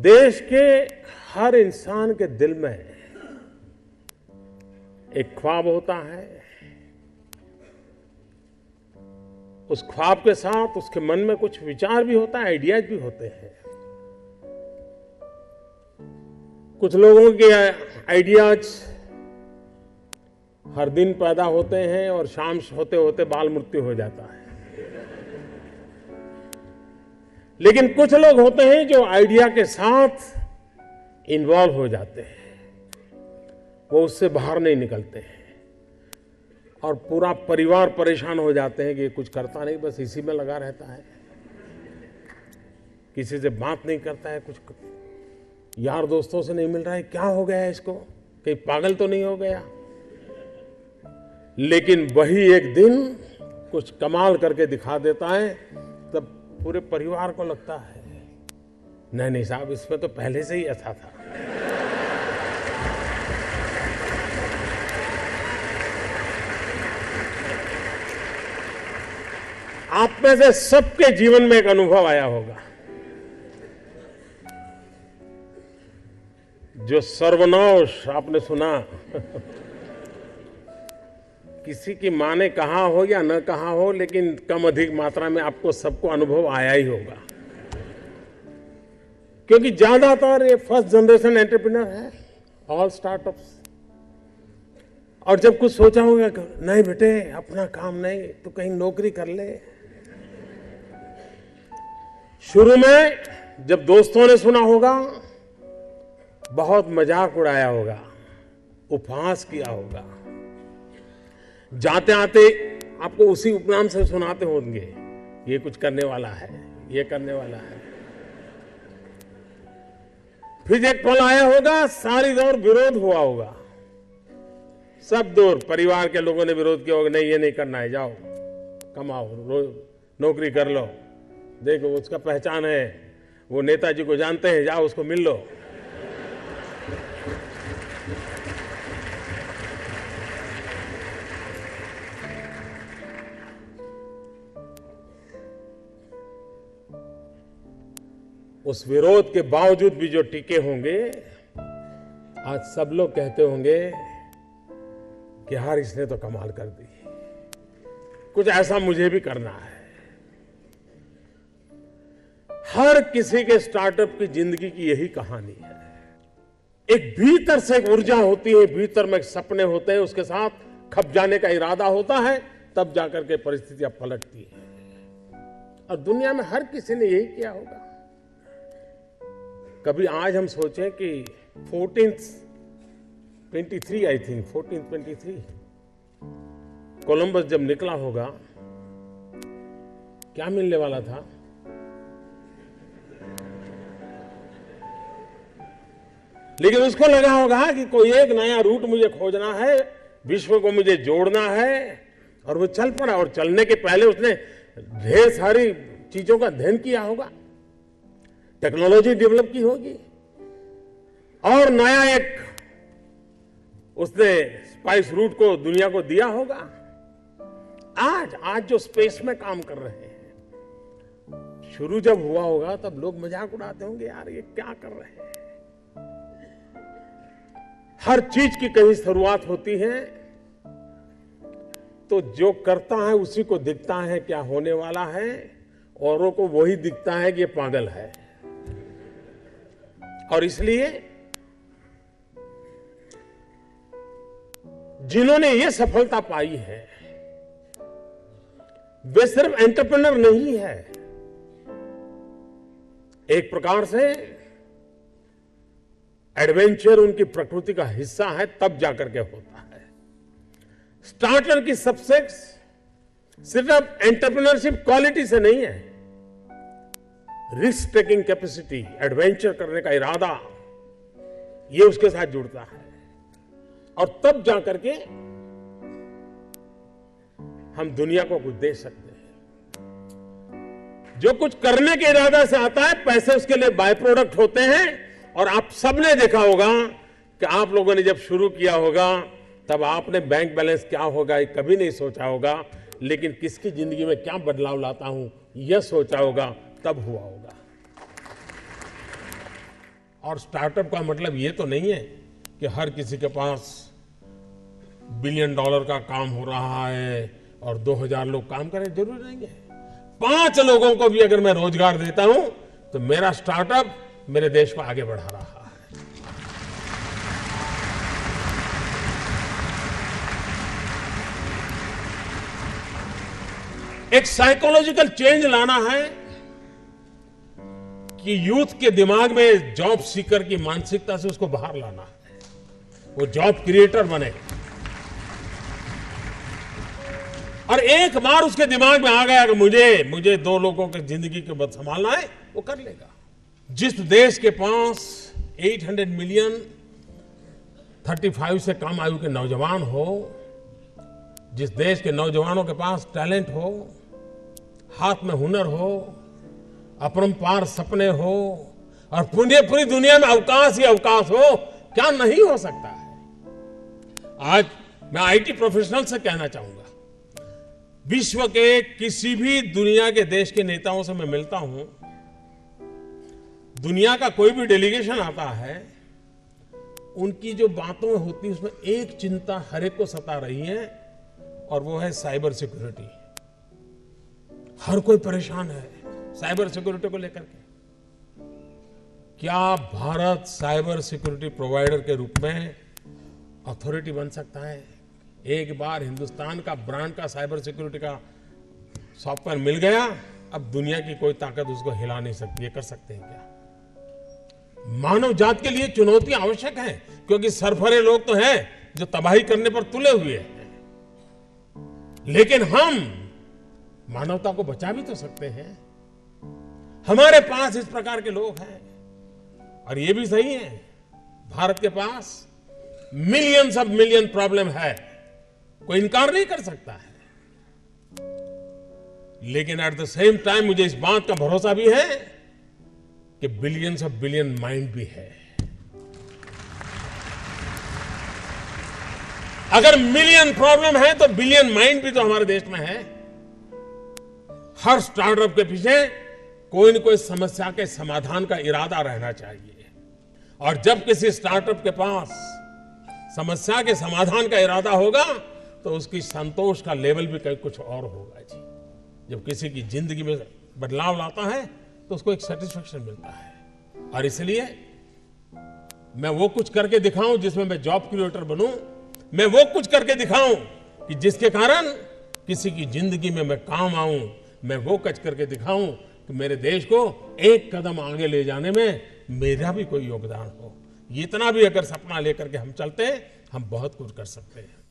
देश के हर इंसान के दिल में एक ख्वाब होता है। उस ख्वाब के साथ उसके मन में कुछ विचार भी होता है, आइडियाज भी होते हैं। कुछ लोगों के आइडियाज हर दिन पैदा होते हैं और शाम होते होते बाल मृत्यु हो जाता है। लेकिन कुछ लोग होते हैं जो आइडिया के साथ इन्वॉल्व हो जाते हैं, वो उससे बाहर नहीं निकलते हैं और पूरा परिवार परेशान हो जाते हैं कि ये कुछ करता नहीं, बस इसी में लगा रहता है, किसी से बात नहीं करता है, कुछ यार दोस्तों से नहीं मिल रहा है, क्या हो गया है इसको, कहीं पागल तो नहीं हो गया। लेकिन वही एक दिन कुछ कमाल करके दिखा देता है, तब पूरे परिवार को लगता है नहीं नहीं साहब, इसमें तो पहले से ही ऐसा था। आप में से सबके जीवन में एक अनुभव आया होगा, जो सर्वनाश आपने सुना किसी की मां ने कहा हो या न कहा हो, लेकिन कम अधिक मात्रा में आपको सबको अनुभव आया ही होगा, क्योंकि ज्यादातर ये फर्स्ट जनरेशन एंटरप्रेन्योर है, ऑल स्टार्टअप्स। और जब कुछ सोचा होगा, नहीं बेटे अपना काम नहीं, तो कहीं नौकरी कर ले। शुरू में जब दोस्तों ने सुना होगा, बहुत मजाक उड़ाया होगा, उपहास किया होगा, जाते आते आपको उसी उपनाम से सुनाते होंगे, ये कुछ करने वाला है, ये करने वाला है। फिर एक पल आया होगा, सारी दौर विरोध हुआ होगा, सब दौर परिवार के लोगों ने विरोध किया होगा, नहीं ये नहीं करना है, जाओ कमाओ, नौकरी कर लो, देखो उसका पहचान है, वो नेताजी को जानते हैं, जाओ उसको मिल लो। उस विरोध के बावजूद भी जो टिके होंगे, आज सब लोग कहते होंगे कि यार इसने तो कमाल कर दी, कुछ ऐसा मुझे भी करना है। हर किसी के स्टार्टअप की जिंदगी की यही कहानी है। एक भीतर से एक ऊर्जा होती है, भीतर में सपने होते हैं, उसके साथ खप जाने का इरादा होता है, तब जाकर के परिस्थितियां पलटती हैं। और दुनिया में हर किसी ने यही किया होगा। कभी आज हम सोचें कि 1423 आई थिंक 1423 कोलंबस जब निकला होगा, क्या मिलने वाला था? लेकिन उसको लगा होगा कि कोई एक नया रूट मुझे खोजना है, विश्व को मुझे जोड़ना है, और वो चल पड़ा। और चलने के पहले उसने ढेर सारी चीजों का अध्ययन किया होगा, टेक्नोलॉजी डेवलप की होगी, और नया एक उसने स्पाइस रूट को दुनिया को दिया होगा। आज जो स्पेस में काम कर रहे हैं, शुरू जब हुआ होगा तब लोग मजाक उड़ाते होंगे, यार ये क्या कर रहे हैं। हर चीज की कहीं शुरुआत होती है, तो जो करता है उसी को दिखता है क्या होने वाला है, औरों को वही दिखता है कि ये पागल है। और इसलिए जिन्होंने ये सफलता पाई है, वे सिर्फ एंटरप्रेन्योर नहीं है, एक प्रकार से एडवेंचर उनकी प्रकृति का हिस्सा है, तब जाकर के होता है। स्टार्टर की सक्सेस सिर्फ एंटरप्रेन्योरशिप क्वालिटी से नहीं है, रिस्क टेकिंग कैपेसिटी, एडवेंचर करने का इरादा, ये उसके साथ जुड़ता है। और तब जाकर के हम दुनिया को कुछ दे सकते हैं। जो कुछ करने के इरादा से आता है, पैसे उसके लिए बाय प्रोडक्ट होते हैं। और आप सबने देखा होगा कि आप लोगों ने जब शुरू किया होगा, तब आपने बैंक बैलेंस क्या होगा ये कभी नहीं सोचा होगा, लेकिन किसकी जिंदगी में क्या बदलाव लाता हूं यह सोचा होगा, तब हुआ होगा। और स्टार्टअप का मतलब ये तो नहीं है कि हर किसी के पास $1 बिलियन का काम हो रहा है और 2000 लोग काम करें, जरूरी नहीं है। 5 लोगों को भी अगर मैं रोजगार देता हूं तो मेरा स्टार्टअप मेरे देश को आगे बढ़ा रहा है। एक साइकोलॉजिकल चेंज लाना है कि यूथ के दिमाग में जॉब सीकर की मानसिकता से उसको बाहर लाना है, वो जॉब क्रिएटर बने। और एक बार उसके दिमाग में आ गया कि मुझे 2 लोगों की जिंदगी के बाद संभालना है, वो कर लेगा। जिस देश के पास 800 मिलियन 35 से कम आयु के नौजवान हो, जिस देश के नौजवानों के पास टैलेंट हो, हाथ में हुनर हो, अपरंपार सपने हो और पूरी दुनिया में अवकाश ही अवकाश हो, क्या नहीं हो सकता है। आज मैं आईटी प्रोफेशनल से कहना चाहूंगा, विश्व के किसी भी दुनिया के देश के नेताओं से मैं मिलता हूं, दुनिया का कोई भी डेलीगेशन आता है, उनकी जो बातों होती है उसमें एक चिंता हर एक को सता रही है और वो है साइबर सिक्योरिटी। हर कोई परेशान है साइबर सिक्योरिटी को लेकर के। क्या भारत साइबर सिक्योरिटी प्रोवाइडर के रूप में अथॉरिटी बन सकता है? एक बार हिंदुस्तान का ब्रांड का साइबर सिक्योरिटी का सॉफ्टवेयर मिल गया, अब दुनिया की कोई ताकत उसको हिला नहीं सकती। ये कर सकते हैं क्या? मानव जात के लिए चुनौती आवश्यक है, क्योंकि सरफरे लोग तो हैं जो तबाही करने पर तुले हुए हैं, लेकिन हम मानवता को बचा भी तो सकते हैं। हमारे पास इस प्रकार के लोग हैं और ये भी सही है, भारत के पास मिलियंस ऑफ मिलियन प्रॉब्लम है, कोई इनकार नहीं कर सकता है। लेकिन एट द सेम टाइम मुझे इस बात का भरोसा भी है कि बिलियंस ऑफ बिलियन माइंड भी है। अगर मिलियन प्रॉब्लम है तो बिलियन माइंड भी तो हमारे देश में है। हर स्टार्टअप के पीछे कोई न कोई समस्या के समाधान का इरादा रहना चाहिए, और जब किसी स्टार्टअप के पास समस्या के समाधान का इरादा होगा तो उसकी संतोष का लेवल भी कहीं कुछ और होगा जी। जब किसी की जिंदगी में बदलाव लाता है तो उसको एक सेटिस्फेक्शन मिलता है। और इसलिए मैं वो कुछ करके दिखाऊं जिसमें मैं जॉब क्रिएटर बनूं, मैं वो कुछ करके दिखाऊं कि जिसके कारण किसी की जिंदगी में मैं काम आऊं, मैं वो कुछ करके दिखाऊं कि मेरे देश को एक कदम आगे ले जाने में मेरा भी कोई योगदान हो। इतना भी अगर सपना लेकर के हम चलते हैं, हम बहुत कुछ कर सकते हैं।